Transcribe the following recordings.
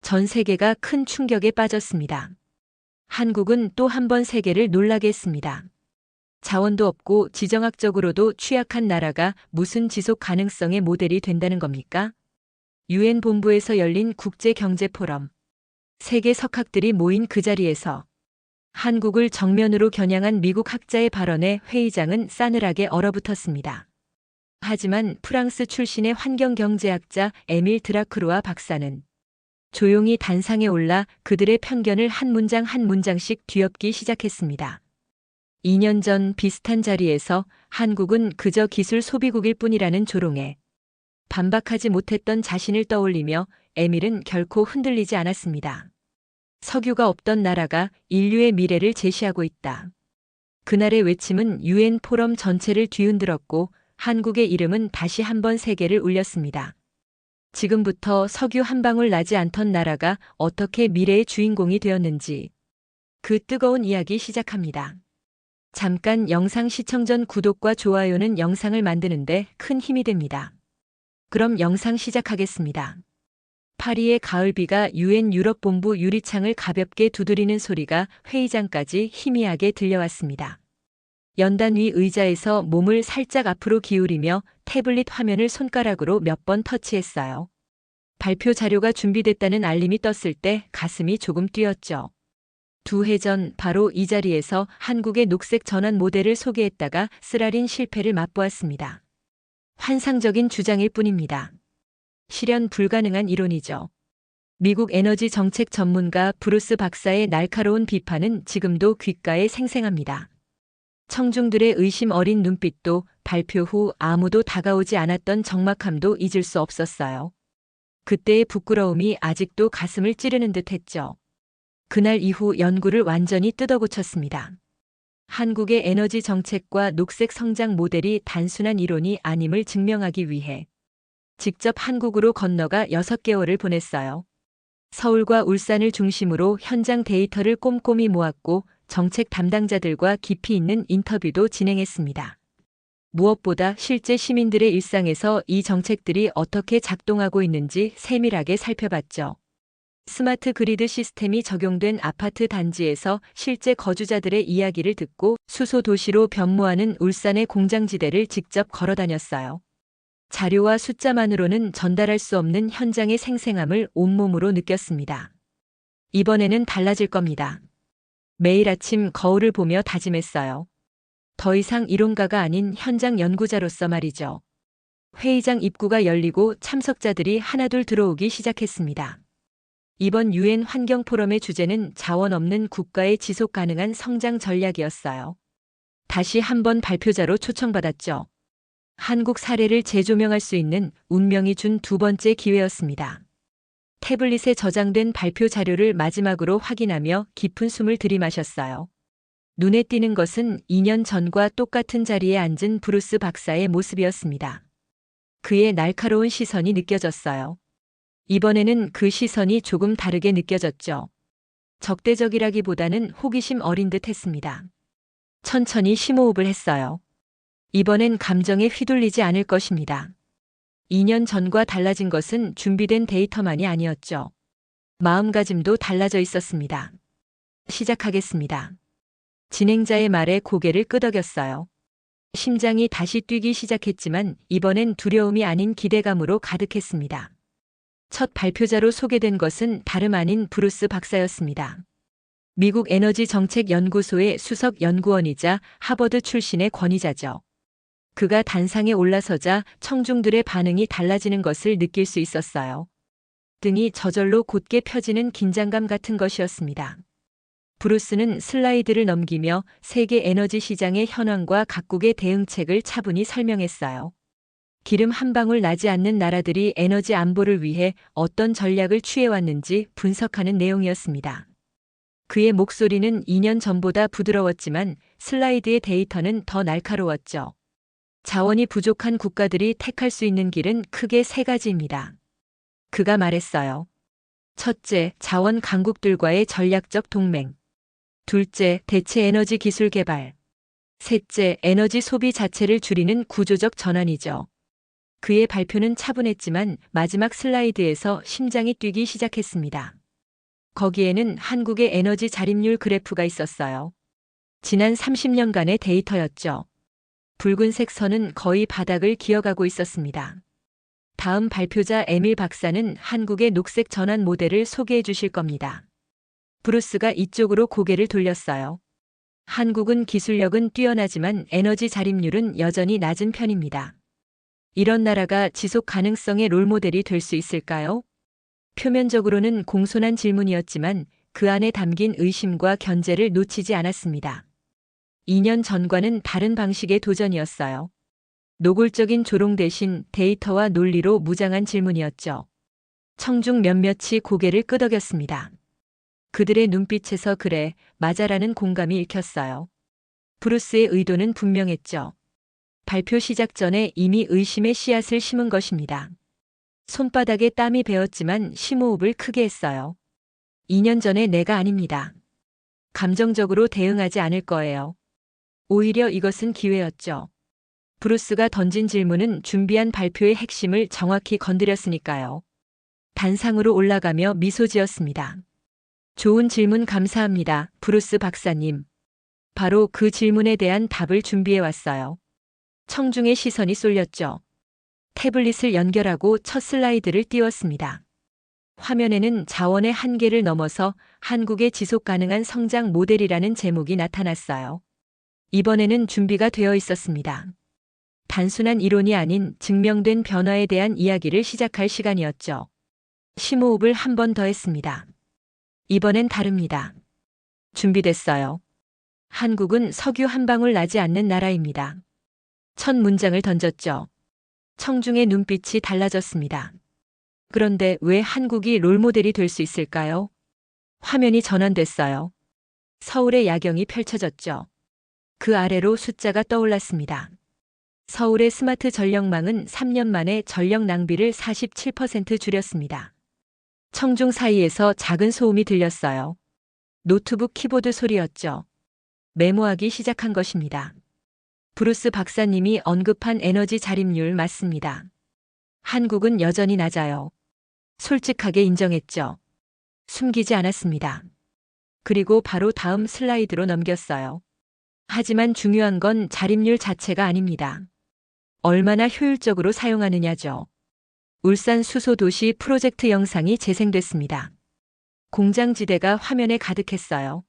전 세계가 큰 충격에 빠졌습니다. 한국은 또 한 번 세계를 놀라게 했습니다. 자원도 없고 지정학적으로도 취약한 나라가 무슨 지속 가능성의 모델이 된다는 겁니까? 유엔 본부에서 열린 국제경제포럼. 세계 석학들이 모인 그 자리에서 한국을 정면으로 겨냥한 미국 학자의 발언에 회의장은 싸늘하게 얼어붙었습니다. 하지만 프랑스 출신의 환경경제학자 에밀 드라크루아 박사는 조용히 단상에 올라 그들의 편견을 한 문장 한 문장씩 뒤엎기 시작했습니다. 2년 전 비슷한 자리에서 한국은 그저 기술 소비국일 뿐이라는 조롱에 반박하지 못했던 자신을 떠올리며 에밀은 결코 흔들리지 않았습니다. 석유가 없던 나라가 인류의 미래를 제시하고 있다. 그날의 외침은 유엔 포럼 전체를 뒤흔들었고 한국의 이름은 다시 한번 세계를 울렸습니다. 지금부터 석유 한 방울 나지 않던 나라가 어떻게 미래의 주인공이 되었는지 그 뜨거운 이야기 시작합니다. 잠깐 영상 시청 전 구독과 좋아요는 영상을 만드는데 큰 힘이 됩니다. 그럼 영상 시작하겠습니다. 파리의 가을비가 유엔 유럽본부 유리창을 가볍게 두드리는 소리가 회의장까지 희미하게 들려왔습니다. 연단 위 의자에서 몸을 살짝 앞으로 기울이며 태블릿 화면을 손가락으로 몇 번 터치했어요. 발표 자료가 준비됐다는 알림이 떴을 때 가슴이 조금 뛰었죠. 2해 전 바로 이 자리에서 한국의 녹색 전환 모델을 소개했다가 쓰라린 실패를 맛보았습니다. 환상적인 주장일 뿐입니다. 실현 불가능한 이론이죠. 미국 에너지 정책 전문가 브루스 박사의 날카로운 비판은 지금도 귓가에 생생합니다. 청중들의 의심 어린 눈빛도 발표 후 아무도 다가오지 않았던 적막함도 잊을 수 없었어요. 그때의 부끄러움이 아직도 가슴을 찌르는 듯 했죠. 그날 이후 연구를 완전히 뜯어고쳤습니다. 한국의 에너지 정책과 녹색 성장 모델이 단순한 이론이 아님을 증명하기 위해 직접 한국으로 건너가 6개월을 보냈어요. 서울과 울산을 중심으로 현장 데이터를 꼼꼼히 모았고 정책 담당자들과 깊이 있는 인터뷰도 진행했습니다. 무엇보다 실제 시민들의 일상에서 이 정책들이 어떻게 작동하고 있는지 세밀하게 살펴봤죠. 스마트 그리드 시스템이 적용된 아파트 단지에서 실제 거주자들의 이야기를 듣고 수소 도시로 변모하는 울산의 공장지대를 직접 걸어다녔어요. 자료와 숫자만으로는 전달할 수 없는 현장의 생생함을 온몸으로 느꼈습니다. 이번에는 달라질 겁니다. 매일 아침 거울을 보며 다짐했어요. 더 이상 이론가가 아닌 현장 연구자로서 말이죠. 회의장 입구가 열리고 참석자들이 하나둘 들어오기 시작했습니다. 이번 유엔 환경포럼의 주제는 자원 없는 국가의 지속 가능한 성장 전략이었어요. 다시 한번 발표자로 초청받았죠. 한국 사례를 재조명할 수 있는 운명이 준 2번째 기회였습니다. 태블릿에 저장된 발표 자료를 마지막으로 확인하며 깊은 숨을 들이마셨어요. 눈에 띄는 것은 2년 전과 똑같은 자리에 앉은 브루스 박사의 모습이었습니다. 그의 날카로운 시선이 느껴졌어요. 이번에는 그 시선이 조금 다르게 느껴졌죠. 적대적이라기보다는 호기심 어린 듯 했습니다. 천천히 심호흡을 했어요. 이번엔 감정에 휘둘리지 않을 것입니다. 2년 전과 달라진 것은 준비된 데이터만이 아니었죠. 마음가짐도 달라져 있었습니다. 시작하겠습니다. 진행자의 말에 고개를 끄덕였어요. 심장이 다시 뛰기 시작했지만 이번엔 두려움이 아닌 기대감으로 가득했습니다. 첫 발표자로 소개된 것은 다름 아닌 브루스 박사였습니다. 미국 에너지 정책 연구소의 수석 연구원이자 하버드 출신의 권위자죠. 그가 단상에 올라서자 청중들의 반응이 달라지는 것을 느낄 수 있었어요. 등이 저절로 곧게 펴지는 긴장감 같은 것이었습니다. 브루스는 슬라이드를 넘기며 세계 에너지 시장의 현황과 각국의 대응책을 차분히 설명했어요. 기름 한 방울 나지 않는 나라들이 에너지 안보를 위해 어떤 전략을 취해왔는지 분석하는 내용이었습니다. 그의 목소리는 2년 전보다 부드러웠지만 슬라이드의 데이터는 더 날카로웠죠. 자원이 부족한 국가들이 택할 수 있는 길은 크게 3가지입니다. 그가 말했어요. 첫째, 자원 강국들과의 전략적 동맹. 둘째, 대체 에너지 기술 개발. 셋째, 에너지 소비 자체를 줄이는 구조적 전환이죠. 그의 발표는 차분했지만 마지막 슬라이드에서 심장이 뛰기 시작했습니다. 거기에는 한국의 에너지 자립률 그래프가 있었어요. 지난 30년간의 데이터였죠. 붉은색 선은 거의 바닥을 기어가고 있었습니다. 다음 발표자 에밀 박사는 한국의 녹색 전환 모델을 소개해 주실 겁니다. 브루스가 이쪽으로 고개를 돌렸어요. 한국은 기술력은 뛰어나지만 에너지 자립률은 여전히 낮은 편입니다. 이런 나라가 지속 가능성의 롤모델이 될 수 있을까요? 표면적으로는 공손한 질문이었지만 그 안에 담긴 의심과 견제를 놓치지 않았습니다. 2년 전과는 다른 방식의 도전이었어요. 노골적인 조롱 대신 데이터와 논리로 무장한 질문이었죠. 청중 몇몇이 고개를 끄덕였습니다. 그들의 눈빛에서 그래, 맞아라는 공감이 읽혔어요. 브루스의 의도는 분명했죠. 발표 시작 전에 이미 의심의 씨앗을 심은 것입니다. 손바닥에 땀이 배었지만 심호흡을 크게 했어요. 2년 전에 내가 아닙니다. 감정적으로 대응하지 않을 거예요. 오히려 이것은 기회였죠. 브루스가 던진 질문은 준비한 발표의 핵심을 정확히 건드렸으니까요. 단상으로 올라가며 미소 지었습니다. 좋은 질문 감사합니다, 브루스 박사님. 바로 그 질문에 대한 답을 준비해 왔어요. 청중의 시선이 쏠렸죠. 태블릿을 연결하고 첫 슬라이드를 띄웠습니다. 화면에는 자원의 한계를 넘어서 한국의 지속 가능한 성장 모델이라는 제목이 나타났어요. 이번에는 준비가 되어 있었습니다. 단순한 이론이 아닌 증명된 변화에 대한 이야기를 시작할 시간이었죠. 심호흡을 한 번 더 했습니다. 이번엔 다릅니다. 준비됐어요. 한국은 석유 한 방울 나지 않는 나라입니다. 첫 문장을 던졌죠. 청중의 눈빛이 달라졌습니다. 그런데 왜 한국이 롤모델이 될 수 있을까요? 화면이 전환됐어요. 서울의 야경이 펼쳐졌죠. 그 아래로 숫자가 떠올랐습니다. 서울의 스마트 전력망은 3년 만에 전력 낭비를 47% 줄였습니다. 청중 사이에서 작은 소음이 들렸어요. 노트북 키보드 소리였죠. 메모하기 시작한 것입니다. 브루스 박사님이 언급한 에너지 자립률 맞습니다. 한국은 여전히 낮아요. 솔직하게 인정했죠. 숨기지 않았습니다. 그리고 바로 다음 슬라이드로 넘겼어요. 하지만 중요한 건 자립률 자체가 아닙니다. 얼마나 효율적으로 사용하느냐죠. 울산 수소도시 프로젝트 영상이 재생됐습니다. 공장지대가 화면에 가득했어요.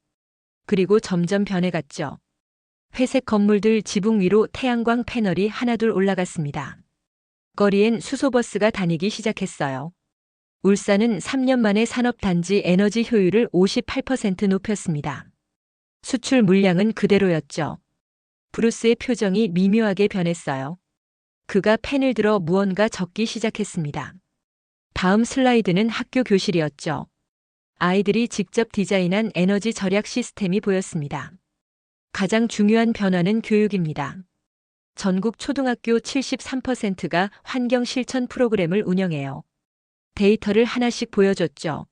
그리고 점점 변해갔죠. 회색 건물들 지붕 위로 태양광 패널이 하나둘 올라갔습니다. 거리엔 수소버스가 다니기 시작했어요. 울산은 3년 만에 산업단지 에너지 효율을 58% 높였습니다. 수출 물량은 그대로였죠. 브루스의 표정이 미묘하게 변했어요. 그가 펜을 들어 무언가 적기 시작했습니다. 다음 슬라이드는 학교 교실이었죠. 아이들이 직접 디자인한 에너지 절약 시스템이 보였습니다. 가장 중요한 변화는 교육입니다. 전국 초등학교 73%가 환경 실천 프로그램을 운영해요. 데이터를 하나씩 보여줬죠.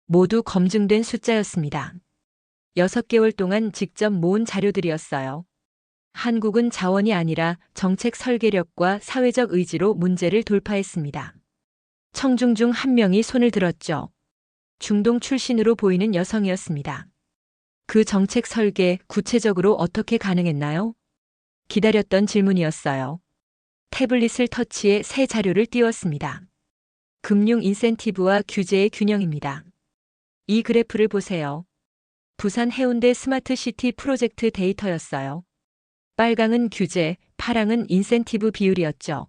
모두 검증된 숫자였습니다. 6개월 동안 직접 모은 자료들이었어요. 한국은 자원이 아니라 정책 설계력과 사회적 의지로 문제를 돌파했습니다. 청중 중 한 명이 손을 들었죠. 중동 출신으로 보이는 여성이었습니다. 그 정책 설계 구체적으로 어떻게 가능했나요? 기다렸던 질문이었어요. 태블릿을 터치해 새 자료를 띄웠습니다. 금융 인센티브와 규제의 균형입니다. 이 그래프를 보세요. 부산 해운대 스마트시티 프로젝트 데이터였어요. 빨강은 규제, 파랑은 인센티브 비율이었죠.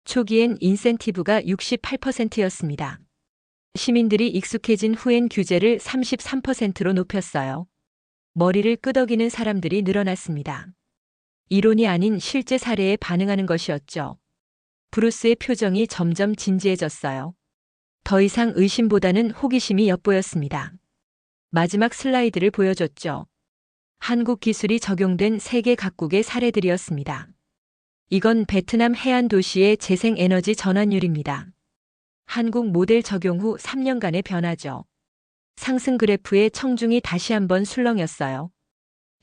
초기엔 인센티브가 68%였습니다. 시민들이 익숙해진 후엔 규제를 33%로 높였어요. 머리를 끄덕이는 사람들이 늘어났습니다. 이론이 아닌 실제 사례에 반응하는 것이었죠. 브루스의 표정이 점점 진지해졌어요. 더 이상 의심보다는 호기심이 엿보였습니다. 마지막 슬라이드를 보여줬죠. 한국 기술이 적용된 세계 각국의 사례들이었습니다. 이건 베트남 해안 도시의 재생에너지 전환율입니다. 한국 모델 적용 후 3년간의 변화죠. 상승 그래프의 청중이 다시 한번 술렁였어요.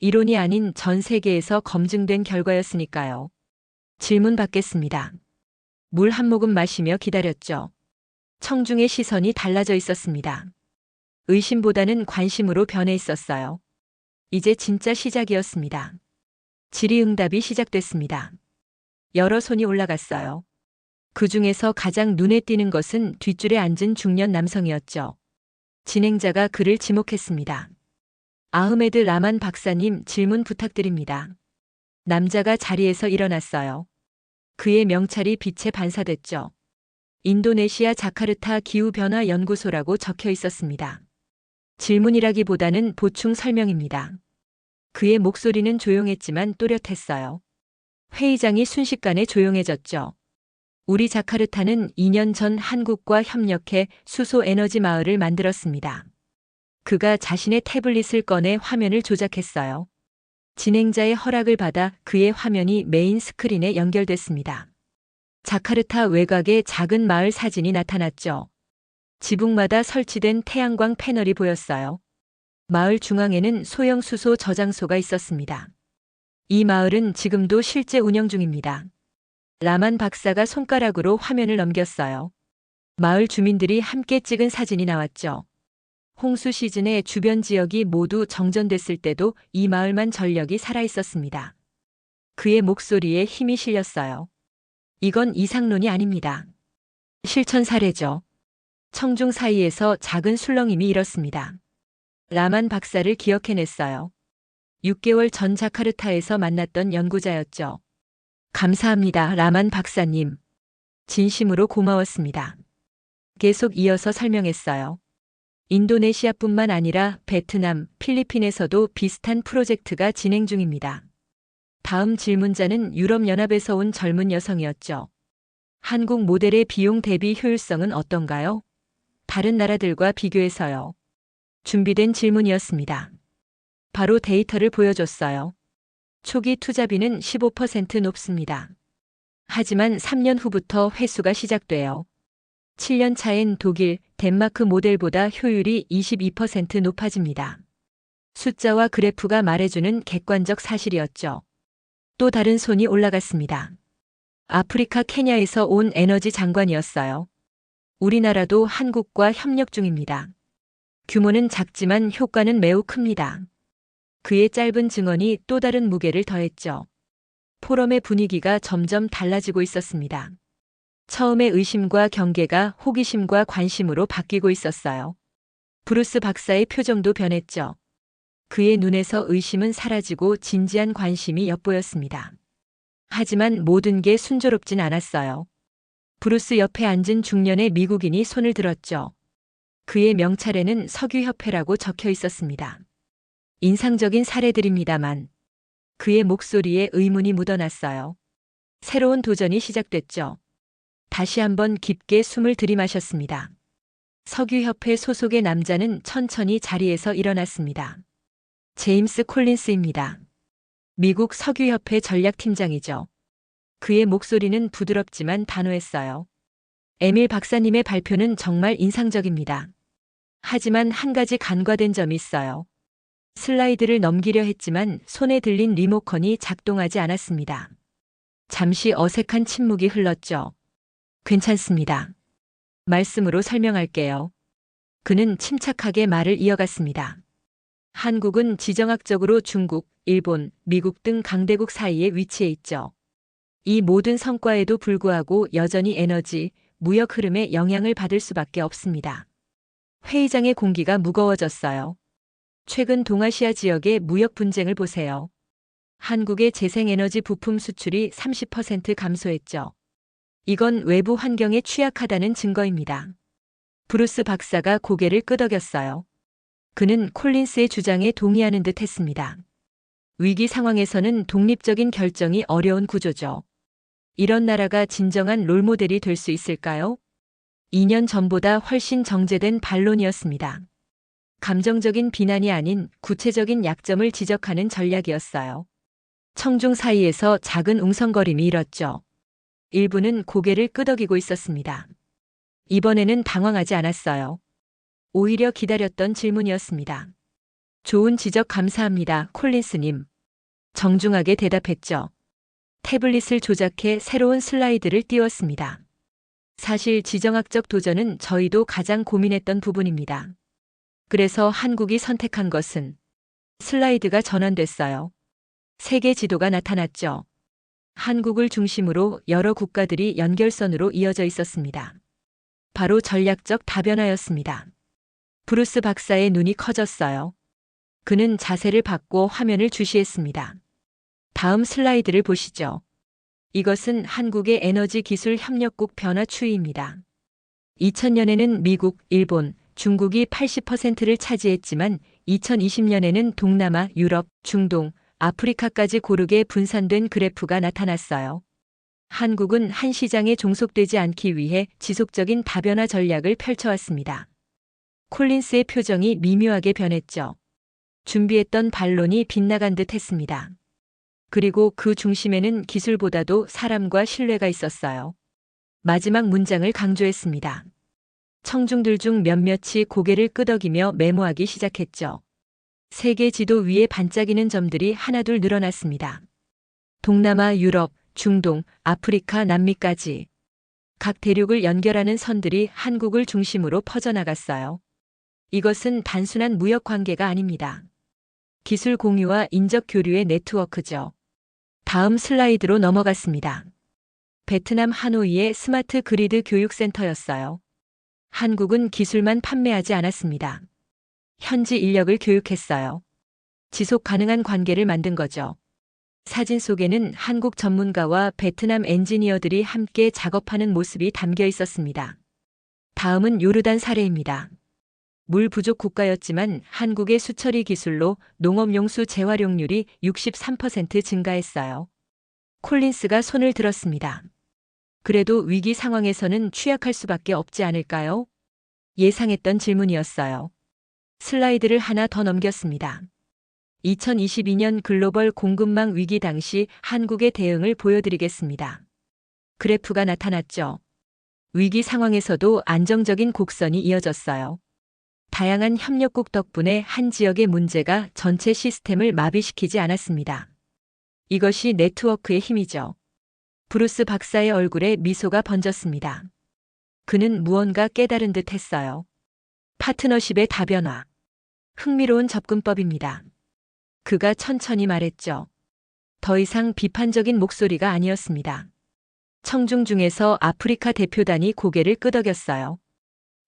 이론이 아닌 전 세계에서 검증된 결과였으니까요. 질문 받겠습니다. 물 한 모금 마시며 기다렸죠. 청중의 시선이 달라져 있었습니다. 의심보다는 관심으로 변해 있었어요. 이제 진짜 시작이었습니다. 질의응답이 시작됐습니다. 여러 손이 올라갔어요. 그 중에서 가장 눈에 띄는 것은 뒷줄에 앉은 중년 남성이었죠. 진행자가 그를 지목했습니다. 아흐메드 라만 박사님, 질문 부탁드립니다. 남자가 자리에서 일어났어요. 그의 명찰이 빛에 반사됐죠. 인도네시아 자카르타 기후변화 연구소라고 적혀 있었습니다. 질문이라기보다는 보충 설명입니다. 그의 목소리는 조용했지만 또렷했어요. 회의장이 순식간에 조용해졌죠. 우리 자카르타는 2년 전 한국과 협력해 수소 에너지 마을을 만들었습니다. 그가 자신의 태블릿을 꺼내 화면을 조작했어요. 진행자의 허락을 받아 그의 화면이 메인 스크린에 연결됐습니다. 자카르타 외곽에 작은 마을 사진이 나타났죠. 지붕마다 설치된 태양광 패널이 보였어요. 마을 중앙에는 소형 수소 저장소가 있었습니다. 이 마을은 지금도 실제 운영 중입니다. 라만 박사가 손가락으로 화면을 넘겼어요. 마을 주민들이 함께 찍은 사진이 나왔죠. 홍수 시즌에 주변 지역이 모두 정전됐을 때도 이 마을만 전력이 살아있었습니다. 그의 목소리에 힘이 실렸어요. 이건 이상론이 아닙니다. 실천 사례죠. 청중 사이에서 작은 술렁임이 일었습니다. 라만 박사를 기억해냈어요. 6개월 전 자카르타에서 만났던 연구자였죠. 감사합니다, 라만 박사님. 진심으로 고마웠습니다. 계속 이어서 설명했어요. 인도네시아뿐만 아니라 베트남, 필리핀에서도 비슷한 프로젝트가 진행 중입니다. 다음 질문자는 유럽연합에서 온 젊은 여성이었죠. 한국 모델의 비용 대비 효율성은 어떤가요? 다른 나라들과 비교해서요. 준비된 질문이었습니다. 바로 데이터를 보여줬어요. 초기 투자비는 15% 높습니다. 하지만 3년 후부터 회수가 시작돼요. 7년 차엔 독일, 덴마크 모델보다 효율이 22% 높아집니다. 숫자와 그래프가 말해주는 객관적 사실이었죠. 또 다른 손이 올라갔습니다. 아프리카 케냐에서 온 에너지 장관이었어요. 우리나라도 한국과 협력 중입니다. 규모는 작지만 효과는 매우 큽니다. 그의 짧은 증언이 또 다른 무게를 더했죠. 포럼의 분위기가 점점 달라지고 있었습니다. 처음에 의심과 경계가 호기심과 관심으로 바뀌고 있었어요. 브루스 박사의 표정도 변했죠. 그의 눈에서 의심은 사라지고 진지한 관심이 엿보였습니다. 하지만 모든 게 순조롭진 않았어요. 브루스 옆에 앉은 중년의 미국인이 손을 들었죠. 그의 명찰에는 석유협회라고 적혀 있었습니다. 인상적인 사례들입니다만 그의 목소리에 의문이 묻어났어요. 새로운 도전이 시작됐죠. 다시 한번 깊게 숨을 들이마셨습니다. 석유협회 소속의 남자는 천천히 자리에서 일어났습니다. 제임스 콜린스입니다. 미국 석유협회 전략팀장이죠. 그의 목소리는 부드럽지만 단호했어요. 에밀 박사님의 발표는 정말 인상적입니다. 하지만 한 가지 간과된 점이 있어요. 슬라이드를 넘기려 했지만 손에 들린 리모컨이 작동하지 않았습니다. 잠시 어색한 침묵이 흘렀죠. 괜찮습니다. 말씀으로 설명할게요. 그는 침착하게 말을 이어갔습니다. 한국은 지정학적으로 중국, 일본, 미국 등 강대국 사이에 위치해 있죠. 이 모든 성과에도 불구하고 여전히 에너지, 무역 흐름에 영향을 받을 수밖에 없습니다. 회의장의 공기가 무거워졌어요. 최근 동아시아 지역의 무역 분쟁을 보세요. 한국의 재생에너지 부품 수출이 30% 감소했죠. 이건 외부 환경에 취약하다는 증거입니다. 브루스 박사가 고개를 끄덕였어요. 그는 콜린스의 주장에 동의하는 듯 했습니다. 위기 상황에서는 독립적인 결정이 어려운 구조죠. 이런 나라가 진정한 롤모델이 될 수 있을까요? 2년 전보다 훨씬 정제된 반론이었습니다. 감정적인 비난이 아닌 구체적인 약점을 지적하는 전략이었어요. 청중 사이에서 작은 웅성거림이 일었죠. 일부는 고개를 끄덕이고 있었습니다. 이번에는 당황하지 않았어요. 오히려 기다렸던 질문이었습니다. 좋은 지적 감사합니다, 콜린스님. 정중하게 대답했죠. 태블릿을 조작해 새로운 슬라이드를 띄웠습니다. 사실 지정학적 도전은 저희도 가장 고민했던 부분입니다. 그래서 한국이 선택한 것은 슬라이드가 전환됐어요. 세계 지도가 나타났죠. 한국을 중심으로 여러 국가들이 연결선으로 이어져 있었습니다. 바로 전략적 다변화였습니다. 브루스 박사의 눈이 커졌어요. 그는 자세를 바꿔 화면을 주시했습니다. 다음 슬라이드를 보시죠. 이것은 한국의 에너지 기술 협력국 변화 추이입니다. 2000년에는 미국, 일본, 중국이 80%를 차지했지만 2020년에는 동남아, 유럽, 중동, 아프리카까지 고르게 분산된 그래프가 나타났어요. 한국은 한 시장에 종속되지 않기 위해 지속적인 다변화 전략을 펼쳐왔습니다. 콜린스의 표정이 미묘하게 변했죠. 준비했던 반론이 빗나간 듯 했습니다. 그리고 그 중심에는 기술보다도 사람과 신뢰가 있었어요. 마지막 문장을 강조했습니다. 청중들 중 몇몇이 고개를 끄덕이며 메모하기 시작했죠. 세계 지도 위에 반짝이는 점들이 하나둘 늘어났습니다. 동남아, 유럽, 중동, 아프리카, 남미까지 각 대륙을 연결하는 선들이 한국을 중심으로 퍼져나갔어요. 이것은 단순한 무역 관계가 아닙니다. 기술 공유와 인적 교류의 네트워크죠. 다음 슬라이드로 넘어갔습니다. 베트남 하노이의 스마트 그리드 교육센터였어요. 한국은 기술만 판매하지 않았습니다. 현지 인력을 교육했어요. 지속 가능한 관계를 만든 거죠. 사진 속에는 한국 전문가와 베트남 엔지니어들이 함께 작업하는 모습이 담겨 있었습니다. 다음은 요르단 사례입니다. 물 부족 국가였지만 한국의 수처리 기술로 농업용수 재활용률이 63% 증가했어요. 콜린스가 손을 들었습니다. 그래도 위기 상황에서는 취약할 수밖에 없지 않을까요? 예상했던 질문이었어요. 슬라이드를 하나 더 넘겼습니다. 2022년 글로벌 공급망 위기 당시 한국의 대응을 보여드리겠습니다. 그래프가 나타났죠. 위기 상황에서도 안정적인 곡선이 이어졌어요. 다양한 협력국 덕분에 한 지역의 문제가 전체 시스템을 마비시키지 않았습니다. 이것이 네트워크의 힘이죠. 브루스 박사의 얼굴에 미소가 번졌습니다. 그는 무언가 깨달은 듯 했어요. 파트너십의 다변화. 흥미로운 접근법입니다. 그가 천천히 말했죠. 더 이상 비판적인 목소리가 아니었습니다. 청중 중에서 아프리카 대표단이 고개를 끄덕였어요.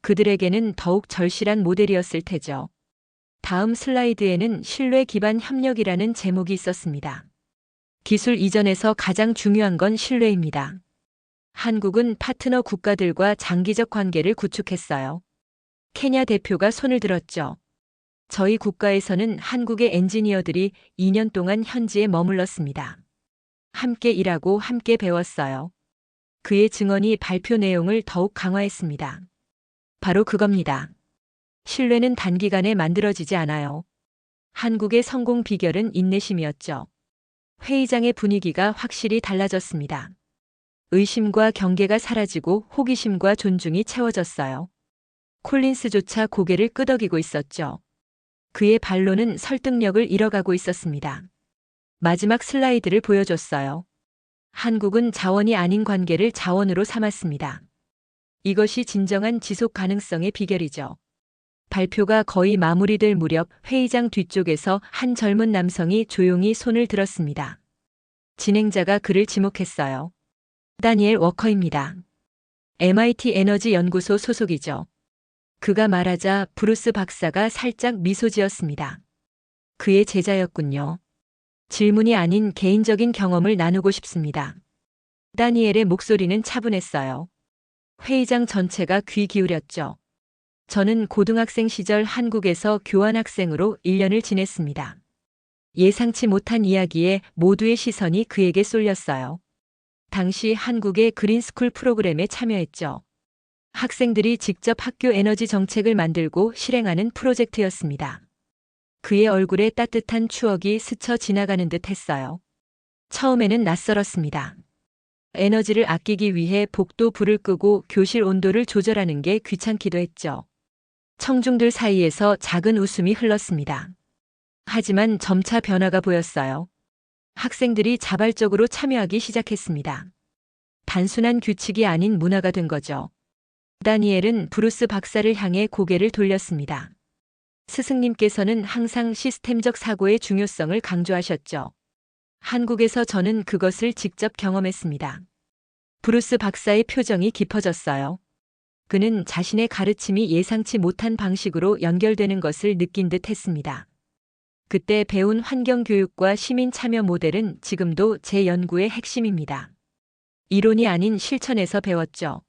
그들에게는 더욱 절실한 모델이었을 테죠. 다음 슬라이드에는 신뢰 기반 협력이라는 제목이 있었습니다. 기술 이전에서 가장 중요한 건 신뢰입니다. 한국은 파트너 국가들과 장기적 관계를 구축했어요. 케냐 대표가 손을 들었죠. 저희 국가에서는 한국의 엔지니어들이 2년 동안 현지에 머물렀습니다. 함께 일하고 함께 배웠어요. 그의 증언이 발표 내용을 더욱 강화했습니다. 바로 그겁니다. 신뢰는 단기간에 만들어지지 않아요. 한국의 성공 비결은 인내심이었죠. 회의장의 분위기가 확실히 달라졌습니다. 의심과 경계가 사라지고 호기심과 존중이 채워졌어요. 콜린스조차 고개를 끄덕이고 있었죠. 그의 반론은 설득력을 잃어가고 있었습니다. 마지막 슬라이드를 보여줬어요. 한국은 자원이 아닌 관계를 자원으로 삼았습니다. 이것이 진정한 지속 가능성의 비결이죠. 발표가 거의 마무리될 무렵 회의장 뒤쪽에서 한 젊은 남성이 조용히 손을 들었습니다. 진행자가 그를 지목했어요. 다니엘 워커입니다. MIT 에너지 연구소 소속이죠. 그가 말하자 브루스 박사가 살짝 미소 지었습니다. 그의 제자였군요. 질문이 아닌 개인적인 경험을 나누고 싶습니다. 다니엘의 목소리는 차분했어요. 회의장 전체가 귀 기울였죠. 저는 고등학생 시절 한국에서 교환학생으로 1년을 지냈습니다. 예상치 못한 이야기에 모두의 시선이 그에게 쏠렸어요. 당시 한국의 그린스쿨 프로그램에 참여했죠. 학생들이 직접 학교 에너지 정책을 만들고 실행하는 프로젝트였습니다. 그의 얼굴에 따뜻한 추억이 스쳐 지나가는 듯 했어요. 처음에는 낯설었습니다. 에너지를 아끼기 위해 복도 불을 끄고 교실 온도를 조절하는 게 귀찮기도 했죠. 청중들 사이에서 작은 웃음이 흘렀습니다. 하지만 점차 변화가 보였어요. 학생들이 자발적으로 참여하기 시작했습니다. 단순한 규칙이 아닌 문화가 된 거죠. 다니엘은 브루스 박사를 향해 고개를 돌렸습니다. 스승님께서는 항상 시스템적 사고의 중요성을 강조하셨죠. 한국에서 저는 그것을 직접 경험했습니다. 브루스 박사의 표정이 깊어졌어요. 그는 자신의 가르침이 예상치 못한 방식으로 연결되는 것을 느낀 듯 했습니다. 그때 배운 환경교육과 시민 참여 모델은 지금도 제 연구의 핵심입니다. 이론이 아닌 실천에서 배웠죠.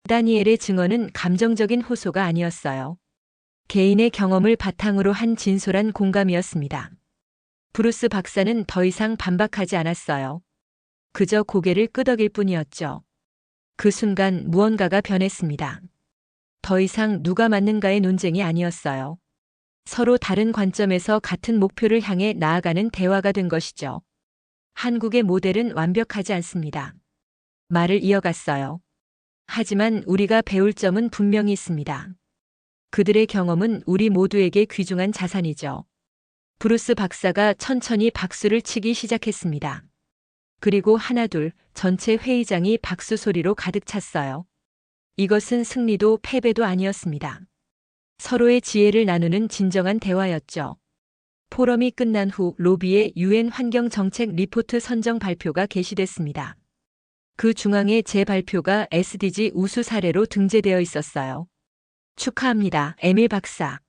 다니엘의 증언은 감정적인 호소가 아니었어요. 개인의 경험을 바탕으로 한 진솔한 공감이었습니다. 브루스 박사는 더 이상 반박하지 않았어요. 그저 고개를 끄덕일 뿐이었죠. 그 순간 무언가가 변했습니다. 더 이상 누가 맞는가의 논쟁이 아니었어요. 서로 다른 관점에서 같은 목표를 향해 나아가는 대화가 된 것이죠. 한국의 모델은 완벽하지 않습니다. 말을 이어갔어요. 하지만 우리가 배울 점은 분명히 있습니다. 그들의 경험은 우리 모두에게 귀중한 자산이죠. 브루스 박사가 천천히 박수를 치기 시작했습니다. 그리고 하나둘 전체 회의장이 박수 소리로 가득 찼어요. 이것은 승리도 패배도 아니었습니다. 서로의 지혜를 나누는 진정한 대화였죠. 포럼이 끝난 후 로비에 유엔 환경정책 리포트 선정 발표가 게시됐습니다. 그 중앙에 제 발표가 SDG 우수 사례로 등재되어 있었어요. 축하합니다, 에밀 박사.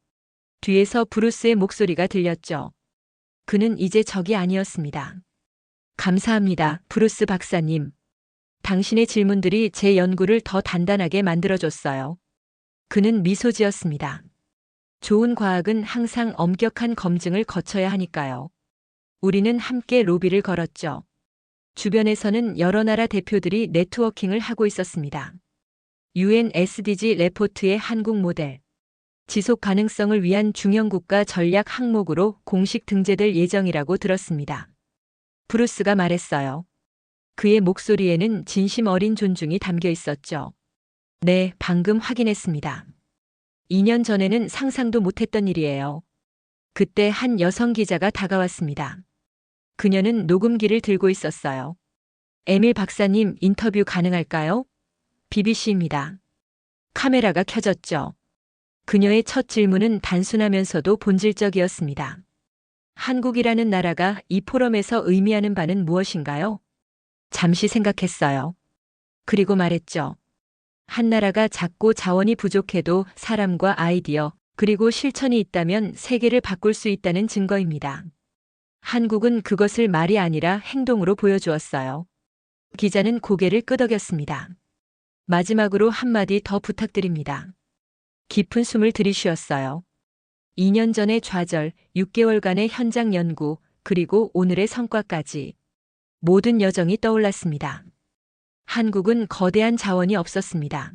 뒤에서 브루스의 목소리가 들렸죠. 그는 이제 적이 아니었습니다. 감사합니다, 브루스 박사님. 당신의 질문들이 제 연구를 더 단단하게 만들어줬어요. 그는 미소 지었습니다. 좋은 과학은 항상 엄격한 검증을 거쳐야 하니까요. 우리는 함께 로비를 걸었죠. 주변에서는 여러 나라 대표들이 네트워킹을 하고 있었습니다. UN SDG 레포트의 한국 모델, 지속 가능성을 위한 중형국가 전략 항목으로 공식 등재될 예정이라고 들었습니다. 브루스가 말했어요. 그의 목소리에는 진심 어린 존중이 담겨 있었죠. 네, 방금 확인했습니다. 2년 전에는 상상도 못했던 일이에요. 그때 한 여성 기자가 다가왔습니다. 그녀는 녹음기를 들고 있었어요. 에밀 박사님, 인터뷰 가능할까요? BBC입니다. 카메라가 켜졌죠. 그녀의 첫 질문은 단순하면서도 본질적이었습니다. 한국이라는 나라가 이 포럼에서 의미하는 바는 무엇인가요? 잠시 생각했어요. 그리고 말했죠. 한 나라가 작고 자원이 부족해도 사람과 아이디어, 그리고 실천이 있다면 세계를 바꿀 수 있다는 증거입니다. 한국은 그것을 말이 아니라 행동으로 보여주었어요. 기자는 고개를 끄덕였습니다. 마지막으로 한마디 더 부탁드립니다. 깊은 숨을 들이쉬었어요. 2년 전의 좌절, 6개월간의 현장 연구, 그리고 오늘의 성과까지 모든 여정이 떠올랐습니다. 한국은 거대한 자원이 없었습니다.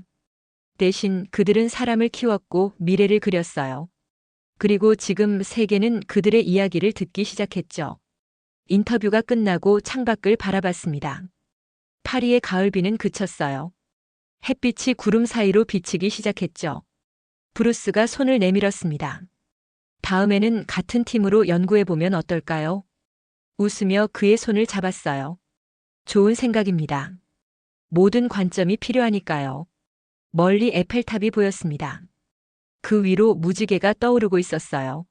대신 그들은 사람을 키웠고 미래를 그렸어요. 그리고 지금 세계는 그들의 이야기를 듣기 시작했죠. 인터뷰가 끝나고 창밖을 바라봤습니다. 파리의 가을비는 그쳤어요. 햇빛이 구름 사이로 비치기 시작했죠. 브루스가 손을 내밀었습니다. 다음에는 같은 팀으로 연구해보면 어떨까요? 웃으며 그의 손을 잡았어요. 좋은 생각입니다. 모든 관점이 필요하니까요. 멀리 에펠탑이 보였습니다. 그 위로 무지개가 떠오르고 있었어요.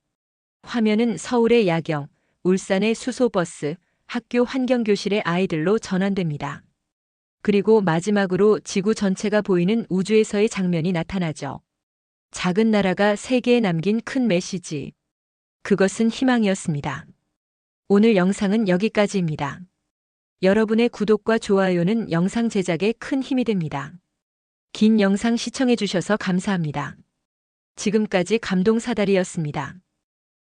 화면은 서울의 야경, 울산의 수소버스, 학교 환경교실의 아이들로 전환됩니다. 그리고 마지막으로 지구 전체가 보이는 우주에서의 장면이 나타나죠. 작은 나라가 세계에 남긴 큰 메시지. 그것은 희망이었습니다. 오늘 영상은 여기까지입니다. 여러분의 구독과 좋아요는 영상 제작에 큰 힘이 됩니다. 긴 영상 시청해 주셔서 감사합니다. 지금까지 감동사다리였습니다.